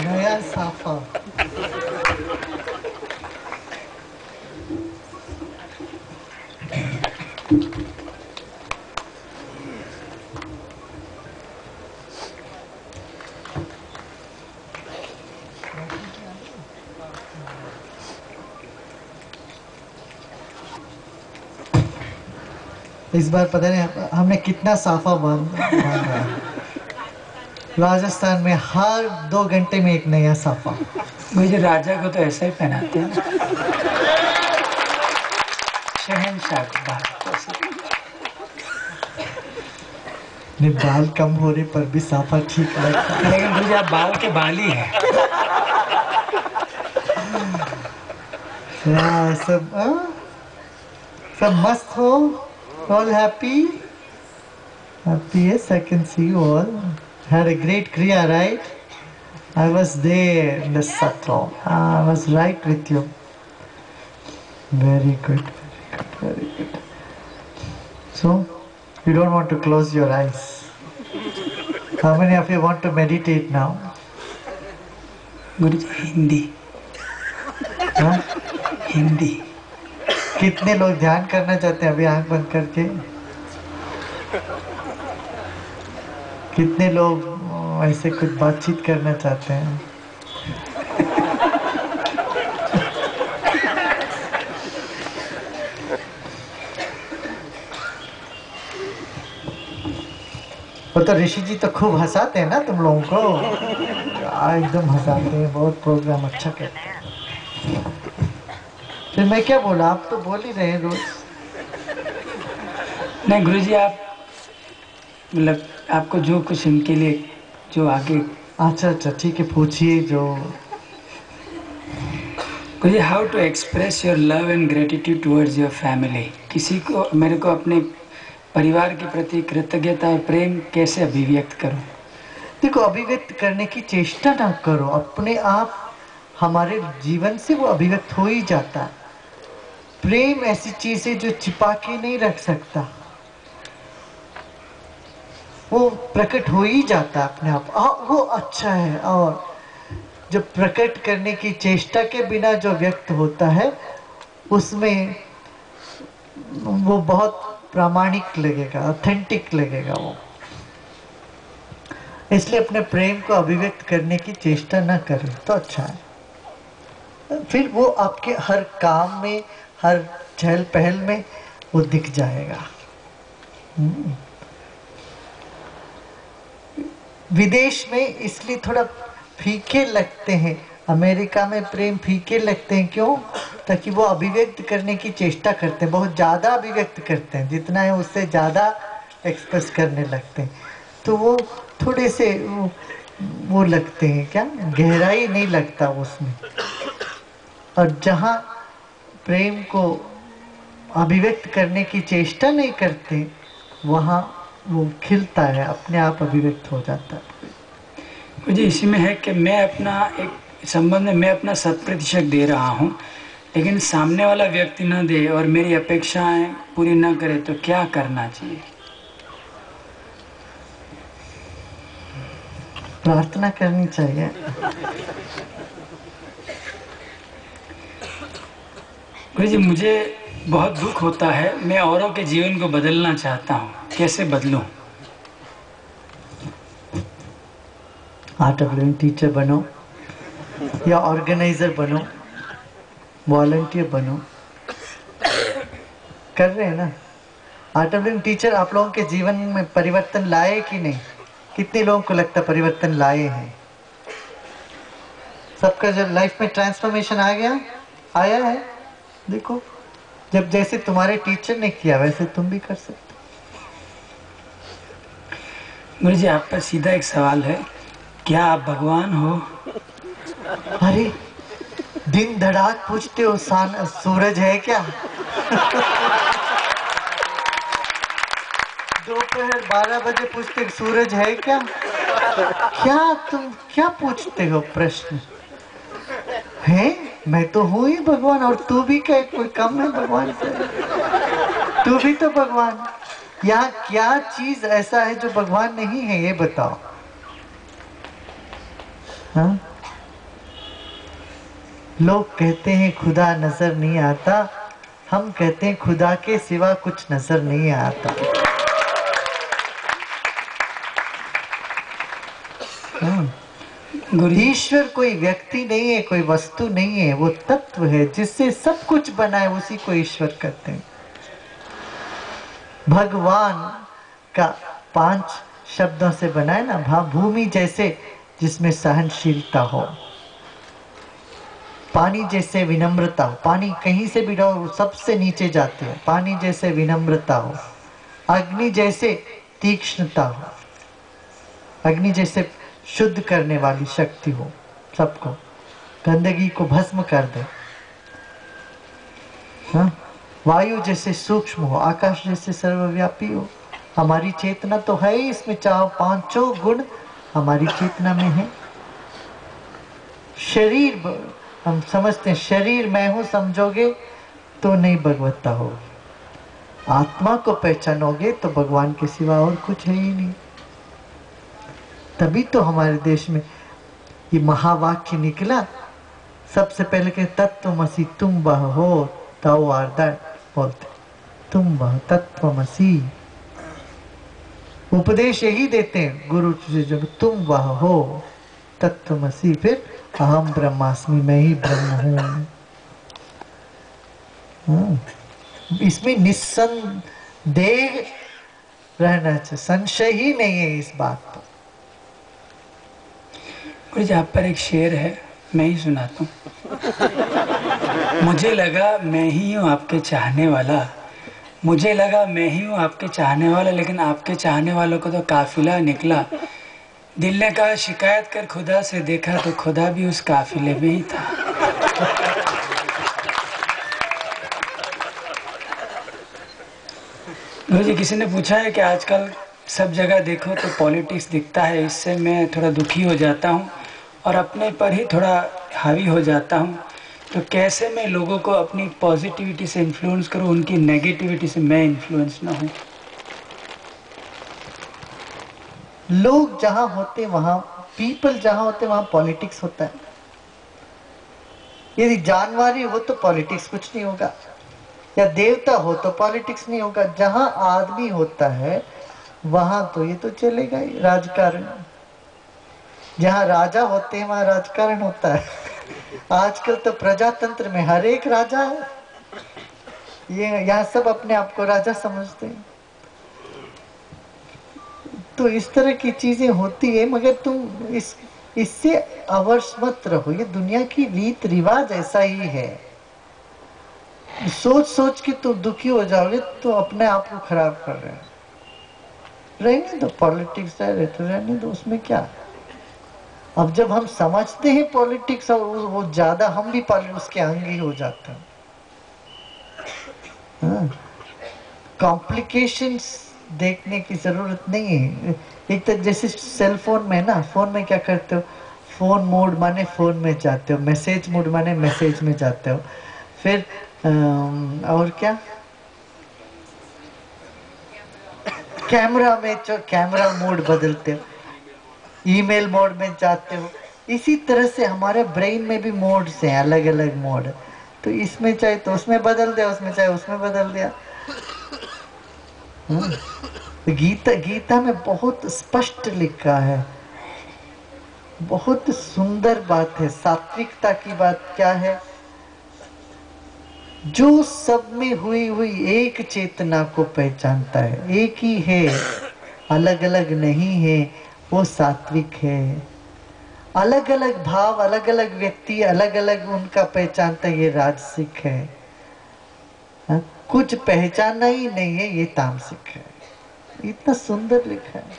नया साफा। इस बार पता नहीं हमने कितना साफा बांधा है। राजस्थान में हर 2 घंटे में एक नया साफा। मुझे राजा को तो ऐसा ही पहनाते हैं, शहंशाह को बाल। बाल कम होने पर भी साफा ठीक लगता है। लेकिन मुझे आप बाल के बाली है। सब मस्त हो, all happy? Happy, yes, I can see you all. Had a great Kriya, right? I was there in the Satram. I was right with you. Very good, very good, very good. So, you don't want to close your eyes. How many of you want to meditate now? गुरुजी हिंदी। हाँ? हिंदी। कितने लोग ध्यान करना चाहते हैं अभी आंख बंद करके? कितने लोग ऐसे कुछ बातचीत करना चाहते हैं? वो तो ऋषि जी तो खूब हंसाते हैं ना तुम लोगों को। एकदम हंसाते हैं, बहुत प्रोग्राम अच्छा करते हैं। फिर मैं क्या बोला, आप तो बोल ही रहे रोज। नहीं गुरुजी, आप मतलब आपको जो कुछ इनके लिए जो आगे। अच्छा ठीक है, पूछिए जो। Guruji, how to express your love and gratitude towards your family. किसी को, मेरे को अपने परिवार के प्रति कृतज्ञता और प्रेम कैसे अभिव्यक्त करूं? देखो, अभिव्यक्त करने की चेष्टा ना करो, अपने आप हमारे जीवन से वो अभिव्यक्त हो ही जाता है। प्रेम ऐसी चीज है जो छिपा के नहीं रख सकता, वो प्रकट हो ही जाता अपने आप। वो अच्छा है। और जो प्रकट करने की चेष्टा के बिना जो व्यक्त होता है, उसमें वो बहुत प्रामाणिक लगेगा, ऑथेंटिक लगेगा वो। इसलिए अपने प्रेम को अभिव्यक्त करने की चेष्टा ना करें तो अच्छा है। फिर वो आपके हर काम में, हर चहल पहल में वो दिख जाएगा। विदेश में इसलिए थोड़ा फीके लगते हैं, अमेरिका में प्रेम फीके लगते हैं। क्यों? ताकि वो अभिव्यक्त करने की चेष्टा करते हैं, बहुत ज़्यादा अभिव्यक्त करते हैं, जितना है उससे ज़्यादा एक्सप्रेस करने लगते हैं, तो वो थोड़े से वो लगते हैं, क्या गहराई नहीं लगता उसमें। और जहाँ प्रेम को अभिव्यक्त करने की चेष्टा नहीं करते, वहाँ वो खिलता है, अपने आप अभिव्यक्त हो जाता है। मुझे इसी में है कि मैं अपना एक संबंध में मैं अपना 100% दे रहा हूँ, लेकिन सामने वाला व्यक्ति ना दे और मेरी अपेक्षाएं पूरी ना करे, तो क्या करना चाहिए? प्रार्थना करनी चाहिए। गुरुजी, मुझे बहुत दुख होता है, मैं औरों के जीवन को बदलना चाहता हूँ, कैसे बदलूं? आर्ट ऑफ लिविंग टीचर बनो या ऑर्गेनाइजर बनो, वॉलंटियर बनो। कर रहे हैं ना आर्ट ऑफ लिविंग टीचर। आप लोगों के जीवन में परिवर्तन लाए कि नहीं? कितने लोगों को लगता परिवर्तन लाए हैं? सबका जब लाइफ में ट्रांसफॉर्मेशन आ गया, आया है। देखो, जब जैसे तुम्हारे टीचर ने किया वैसे तुम भी कर सकते। गुरुजी, आप पर सीधा एक सवाल है, क्या आप भगवान हो? अरे दिन धड़ाक पूछते हो सूरज है क्या? दोपहर 12 बजे पूछते सूरज है क्या? क्या तुम क्या पूछते हो प्रश्न? है मैं तो हूं ही भगवान, और तू भी क्या कोई कम है भगवान से? तू भी तो भगवान। यहाँ क्या चीज ऐसा है जो भगवान नहीं है, ये बताओ। हाँ? लोग कहते हैं खुदा नजर नहीं आता, हम कहते हैं खुदा के सिवा कुछ नजर नहीं आता। ईश्वर कोई व्यक्ति नहीं है, कोई वस्तु नहीं है, वो तत्व है जिससे सब कुछ बना है, उसी को ईश्वर कहते हैं। भगवान का 5 शब्दों से बना है ना, भूमि जैसे जिसमें सहनशीलता हो, पानी जैसे विनम्रता हो, पानी कहीं से भी रहो सबसे नीचे जाते हैं, पानी जैसे विनम्रता हो, अग्नि जैसे तीक्ष्णता हो, अग्नि जैसे शुद्ध करने वाली शक्ति हो, सबको गंदगी को भस्म कर दे। हाँ? वायु जैसे सूक्ष्म हो, आकाश जैसे सर्वव्यापी हो। हमारी चेतना तो है ही इसमें, चाहो 5 गुण हमारी चेतना में है। शरीर हम समझते हैं, शरीर मैं हूं समझोगे तो नहीं भगवत्ता होगी। आत्मा को पहचानोगे तो भगवान के सिवा और कुछ है ही नहीं। तभी तो हमारे देश में ये महावाक्य निकला। सबसे पहले के तत्वमसि तुम वह हो, ताओ आर्दर बोलते, तुम वह तत्वमसि। उपदेश यही देते हैं गुरु जी, जब तुम वह हो तत्वमसि, फिर अहम ब्रह्मास्मि, मैं ही ब्रह्म हूं। इसमें निस्संदेह रहना चाहिए, संशय ही नहीं है इस बात पर। गुरु जी, आप पर एक शेर है, मैं ही सुनाता हूँ। मुझे लगा मैं ही हूँ आपके चाहने वाला, मुझे लगा मैं ही हूँ आपके चाहने वाला, लेकिन आपके चाहने वालों को तो काफिला निकला। दिल ने कहा शिकायत कर खुदा से, देखा तो खुदा भी उस काफिले में ही था। मुझे किसी ने पूछा है कि आजकल सब जगह देखो तो पॉलिटिक्स दिखता है, इससे मैं थोड़ा दुखी हो जाता हूँ और अपने पर ही थोड़ा हावी हो जाता हूँ। तो कैसे मैं लोगों को अपनी पॉजिटिविटी से इन्फ्लुएंस करूँ, उनकी नेगेटिविटी से मैं इन्फ्लुएंस ना हूँ। लोग जहां होते वहां, पीपल जहां होते वहां पॉलिटिक्स होता है। यदि जानवर हो तो पॉलिटिक्स कुछ नहीं होगा, या देवता हो तो पॉलिटिक्स नहीं होगा। जहां आदमी होता है वहां तो ये तो चलेगा ही, राजकारण। जहां राजा होते हैं वहां राजकारण होता है। आजकल तो प्रजातंत्र में हर एक राजा है, ये यहाँ सब अपने आप को राजा समझते हैं। तो इस तरह की चीजें होती है, मगर तुम इससे अवश्य मत रहो। ये दुनिया की रीत रिवाज ऐसा ही है। सोच सोच के तुम दुखी हो जाओगे तो अपने आप को खराब कर रहे हैं। रहने दो, पॉलिटिक्स है तो रहने दो, उसमें क्या। अब जब हम समझते हैं पॉलिटिक्स, और वो ज्यादा हम भी उसके अंग ही हो जाते हैं। कॉम्प्लिकेशंस देखने की जरूरत नहीं है। एक तो जैसे सेल फोन में ना, फोन में क्या करते हो, फोन मोड माने फोन में जाते हो, मैसेज मोड माने मैसेज में जाते हो, फिर और क्या, कैमरा में कैमरा मोड बदलते हो, ईमेल मोड में जाते हो। इसी तरह से हमारे ब्रेन में भी मोड्स हैं, अलग अलग मोड। तो इसमें चाहे तो उसमें बदल दिया, उसमें चाहे उसमें बदल दिया। गीता में बहुत स्पष्ट लिखा है, बहुत सुंदर बात है। सात्विकता की बात क्या है, जो सब में हुई हुई एक चेतना को पहचानता है, एक ही है, अलग अलग नहीं है, वो सात्विक है। अलग अलग भाव, अलग अलग व्यक्ति, अलग अलग उनका पहचानता, ये राजसिक है। हा? कुछ पहचाना ही नहीं है, ये तामसिक है। इतना सुंदर लिखा है।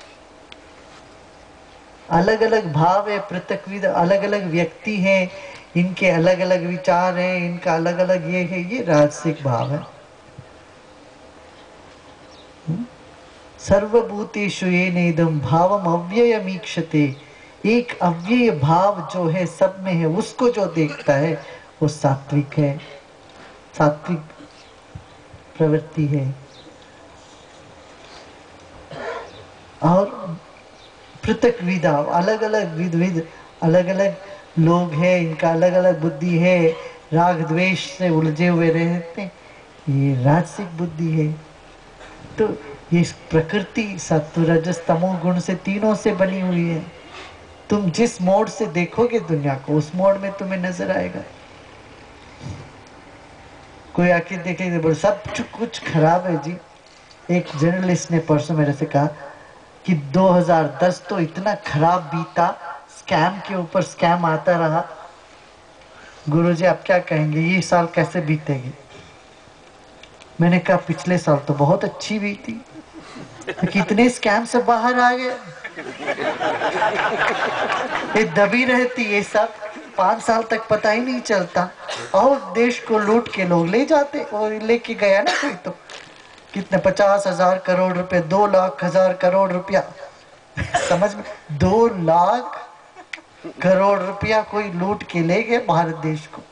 अलग अलग भाव है, पृथक विध, अलग अलग व्यक्ति हैं, इनके अलग अलग विचार हैं, इनका अलग अलग ये है, ये राजसिक भाव है। सर्वभूतेषु येनेदं भावम अव्ययमीक्षते, एक अव्यय भाव जो है सब में है, उसको जो देखता है वो सात्विक है, सात्विक प्रवृत्ति है। और पृथक विधा, अलग अलग विध अलग अलग लोग हैं, इनका अलग अलग बुद्धि है, राग द्वेष से उलझे हुए रहते, ये राजसिक बुद्धि है। तो ये प्रकृति सत्व रजस तमो गुण से, तीनों से बनी हुई है। तुम जिस मोड से देखोगे दुनिया को, उस मोड में तुम्हें नजर आएगा। कोई आके देखेगा बोले सब कुछ खराब है जी। एक जर्नलिस्ट ने परसों मेरे से कहा कि 2010 तो इतना खराब बीता, स्कैम के ऊपर स्कैम आता रहा। गुरुजी आप क्या कहेंगे, ये साल कैसे बीतेगी? मैंने कहा पिछले साल तो बहुत अच्छी बीती, तो कितने स्कैम से बाहर आ गए। ये दबी रहती ये सब 5 साल तक पता ही नहीं चलता, और देश को लूट के लोग ले जाते। और लेके गया ना कोई, तो कितने 50,000 करोड़ रुपए, 2,00,000 करोड़ रुपया समझ में, 2,00,000 करोड़ रुपया कोई लूट के ले गए भारत देश को,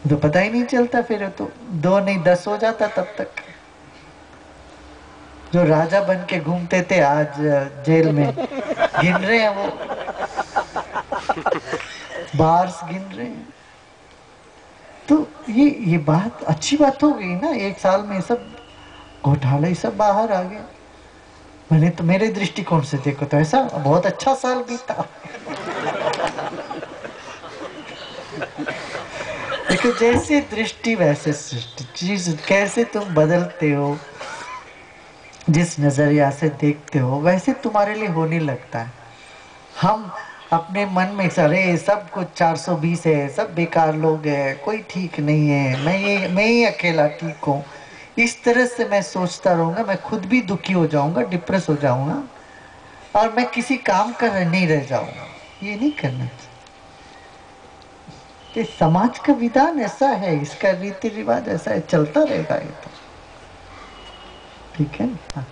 तो पता ही नहीं चलता। फिर तो 2 नहीं 10 हो जाता तब तक। जो राजा बन के घूमते थे आज जेल में, गिन रहे हैं वो, बार्स गिन रहे हैं। तो ये बात अच्छी बात हो गई ना, 1 साल में सब घोटाले सब बाहर आ गए। मैंने तो, मेरे दृष्टिकोण से देखो तो ऐसा बहुत अच्छा साल बीता। देखो जैसे दृष्टि वैसे सृष्टि, चीज कैसे तुम बदलते हो, जिस नजरिया से देखते हो वैसे तुम्हारे लिए होने लगता है। हम अपने मन में अरे सब कुछ 420 है, सब बेकार लोग हैं, कोई ठीक नहीं है, मैं ही अकेला ठीक हूँ, इस तरह से मैं सोचता रहूंगा, मैं खुद भी दुखी हो जाऊंगा, डिप्रेस हो जाऊंगा, और मैं किसी काम कर नहीं रह जाऊंगा। ये नहीं करना चाहिए। समाज का विधान ऐसा है, इसका रीति रिवाज ऐसा है, चलता रहेगा ये तो, ठीक है ना।